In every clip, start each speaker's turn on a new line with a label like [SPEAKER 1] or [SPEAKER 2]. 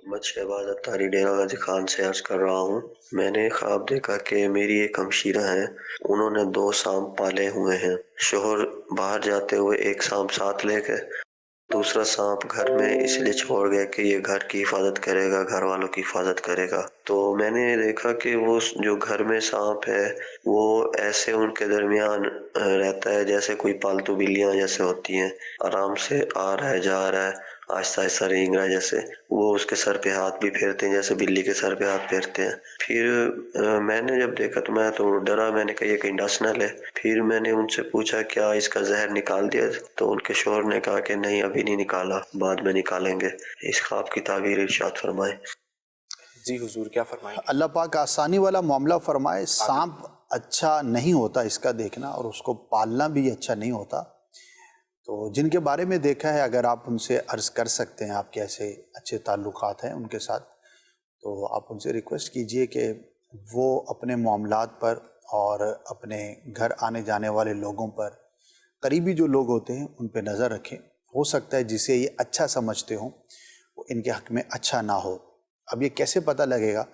[SPEAKER 1] محمد شہباز اتاری ڈیرہ غازی خان سے عرض کر رہا ہوں۔ میں نے خواب دیکھا کہ میری ایک ہمشیرہ ہیں، انہوں نے 2 سانپ پالے ہوئے ہیں۔ شوہر باہر جاتے ہوئے ایک سانپ ساتھ لے گئے، دوسرا سانپ گھر میں اس لیے چھوڑ گئے کہ یہ گھر کی حفاظت کرے گا، گھر والوں کی حفاظت کرے گا۔ تو میں نے دیکھا کہ وہ جو گھر میں سانپ ہے وہ ایسے ان کے درمیان رہتا ہے جیسے کوئی پالتو بلیاں جیسے ہوتی ہیں، آرام سے آ رہا ہے جا رہا ہے، آہستہ آہستہ رینگ رہا ہے، جیسے وہ اس کے سر پہ ہاتھ بھی پھیرتے ہیں جیسے بلی کے سر پہ ہاتھ پھیرتے ہیں۔ پھر میں نے جب دیکھا تو میں تو ڈرا، میں نے کہا یہ کہیں ڈس نہ لے۔ پھر میں نے ان سے پوچھا کیا اس کا زہر نکال دیا، تو ان کے شوہر نے کہا کہ نہیں ابھی نہیں نکالا، بعد میں نکالیں گے۔ اس خواب کی تعبیر ارشاد فرمائیں۔
[SPEAKER 2] جی حضور کیا فرمائیں؟
[SPEAKER 3] اللہ پاک آسانی والا معاملہ فرمائے۔ سانپ اچھا نہیں ہوتا اس کا دیکھنا، اور اس کو پالنا بھی اچھا نہیں ہوتا۔ تو جن کے بارے میں دیکھا ہے، اگر آپ ان سے عرض کر سکتے ہیں، آپ کے ایسے اچھے تعلقات ہیں ان کے ساتھ، تو آپ ان سے ریکویسٹ کیجئے کہ وہ اپنے معاملات پر اور اپنے گھر آنے جانے والے لوگوں پر، قریبی جو لوگ ہوتے ہیں ان پہ نظر رکھیں۔ ہو سکتا ہے جسے یہ اچھا سمجھتے ہوں وہ ان کے حق میں اچھا نہ ہو۔ اب یہ کیسے پتہ لگے گا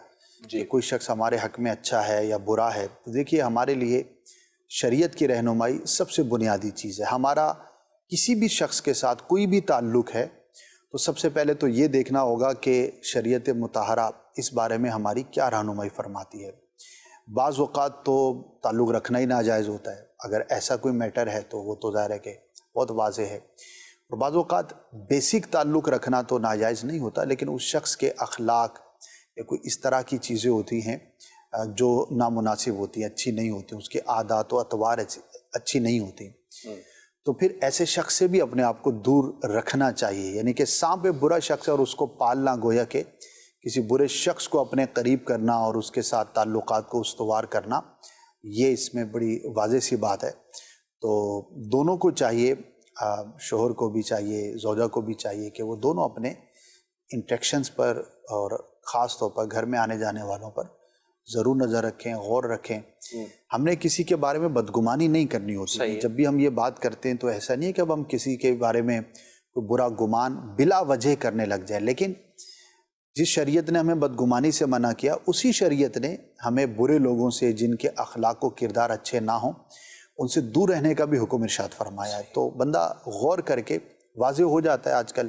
[SPEAKER 3] کہ کوئی شخص ہمارے حق میں اچھا ہے یا برا ہے؟ تو دیکھیے، ہمارے لیے شریعت کی رہنمائی سب سے بنیادی چیز ہے۔ ہمارا کسی بھی شخص کے ساتھ کوئی بھی تعلق ہے تو سب سے پہلے تو یہ دیکھنا ہوگا کہ شریعت مطہرہ اس بارے میں ہماری کیا رہنمائی فرماتی ہے۔ بعض اوقات تو تعلق رکھنا ہی ناجائز ہوتا ہے، اگر ایسا کوئی میٹر ہے تو وہ تو ظاہر ہے کہ بہت واضح ہے۔ اور بعض اوقات بیسک تعلق رکھنا تو ناجائز نہیں ہوتا، لیکن اس شخص کے اخلاق یا کوئی اس طرح کی چیزیں ہوتی ہیں جو نامناسب ہوتی ہیں، اچھی نہیں ہوتی، اس کے عادات و اطوار اچھی نہیں ہوتی، تو پھر ایسے شخص سے بھی اپنے آپ کو دور رکھنا چاہیے۔ یعنی کہ سانپ ایک برا شخص ہے اور اس کو پالنا گویا کہ کسی برے شخص کو اپنے قریب کرنا اور اس کے ساتھ تعلقات کو استوار کرنا، یہ اس میں بڑی واضح سی بات ہے۔ تو دونوں کو چاہیے، شوہر کو بھی چاہیے، زوجہ کو بھی چاہیے کہ وہ دونوں اپنے انٹریکشنز پر اور خاص طور پر گھر میں آنے جانے والوں پر ضرور نظر رکھیں، غور رکھیں۔ ہم نے کسی کے بارے میں بدگمانی نہیں کرنی ہوتی۔ جب بھی ہم یہ بات کرتے ہیں تو ایسا نہیں ہے کہ اب ہم کسی کے بارے میں کوئی برا گمان بلا وجہ کرنے لگ جائیں، لیکن جس شریعت نے ہمیں بدگمانی سے منع کیا، اسی شریعت نے ہمیں برے لوگوں سے، جن کے اخلاق و کردار اچھے نہ ہوں، ان سے دور رہنے کا بھی حکم ارشاد فرمایا ہے۔ تو بندہ غور کر کے، واضح ہو جاتا ہے، آج کل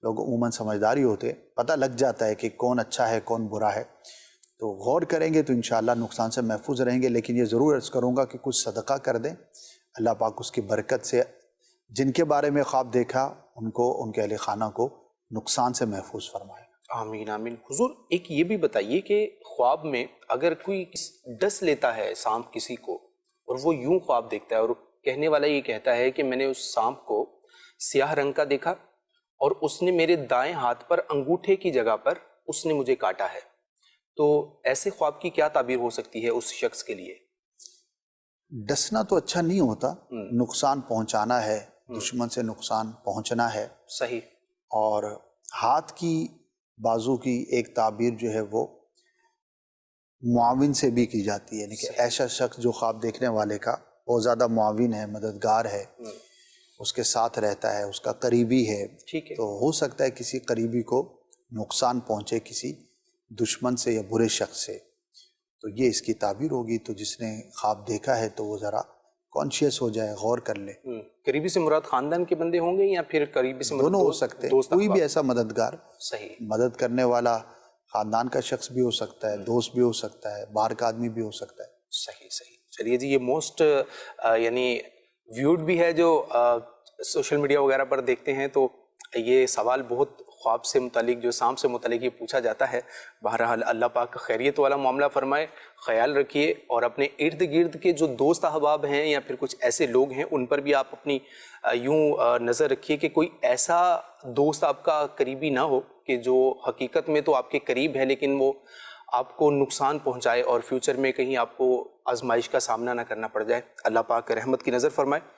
[SPEAKER 3] لوگ عموماً سمجھداری ہوتے، پتہ لگ جاتا ہے کہ کون اچھا ہے کون برا ہے۔ تو غور کریں گے تو انشاءاللہ نقصان سے محفوظ رہیں گے۔ لیکن یہ ضرور عرض کروں گا کہ کچھ صدقہ کر دیں، اللہ پاک اس کی برکت سے جن کے بارے میں خواب دیکھا ان کو، ان کے اہل خانہ کو نقصان سے محفوظ فرمائے۔
[SPEAKER 2] آمین آمین۔ حضور ایک یہ بھی بتائیے کہ خواب میں اگر کوئی ڈس لیتا ہے سانپ کسی کو، اور وہ یوں خواب دیکھتا ہے اور کہنے والا یہ کہتا ہے کہ میں نے اس سانپ کو سیاہ رنگ کا دیکھا اور اس نے میرے دائیں ہاتھ پر انگوٹھے کی جگہ پر اس نے مجھے کاٹا ہے، تو ایسے خواب کی کیا تعبیر ہو سکتی ہے اس شخص کے لیے؟
[SPEAKER 3] ڈسنا تو اچھا نہیں ہوتا، نقصان پہنچانا ہے، دشمن سے نقصان پہنچنا ہے۔
[SPEAKER 2] صحیح۔
[SPEAKER 3] اور ہاتھ کی بازو کی ایک تعبیر جو ہے وہ معاون سے بھی کی جاتی ہے، یعنی کہ ایسا شخص جو خواب دیکھنے والے کا بہت زیادہ معاون ہے، مددگار ہے، اس کے ساتھ رہتا ہے، اس کا قریبی ہے، تو ہو سکتا ہے کسی قریبی کو نقصان پہنچے کسی دشمن سے یا برے شخص سے، تو یہ اس کی تعبیر ہوگی۔ تو جس نے خواب دیکھا ہے تو وہ ذرا کانشیس ہو جائے، غور کر لے۔
[SPEAKER 2] قریبی سے مراد خاندان کے بندے ہوں گے یا پھر قریبی سے مراد
[SPEAKER 3] دونوں ہو سکتے ہیں، کوئی بھی ایسا مددگار،
[SPEAKER 2] صحیح،
[SPEAKER 3] مدد کرنے والا خاندان کا شخص بھی ہو سکتا ہے، دوست بھی ہو سکتا ہے، باہر کا آدمی بھی ہو سکتا ہے۔
[SPEAKER 2] صحیح صحیح۔ چلیے جی، یہ موسٹ یعنی ویوڈ بھی ہے جو سوشل میڈیا وغیرہ پر دیکھتے ہیں، تو یہ سوال بہت خواب سے متعلق، جو سانپ سے متعلق یہ پوچھا جاتا ہے۔ بہرحال اللہ پاک خیریت والا معاملہ فرمائے، خیال رکھیے، اور اپنے ارد گرد کے جو دوست احباب ہیں یا پھر کچھ ایسے لوگ ہیں ان پر بھی آپ اپنی یوں نظر رکھیے کہ کوئی ایسا دوست آپ کا قریبی نہ ہو کہ جو حقیقت میں تو آپ کے قریب ہے لیکن وہ آپ کو نقصان پہنچائے اور فیوچر میں کہیں آپ کو آزمائش کا سامنا نہ کرنا پڑ جائے۔ اللہ پاک رحمت کی نظر فرمائے۔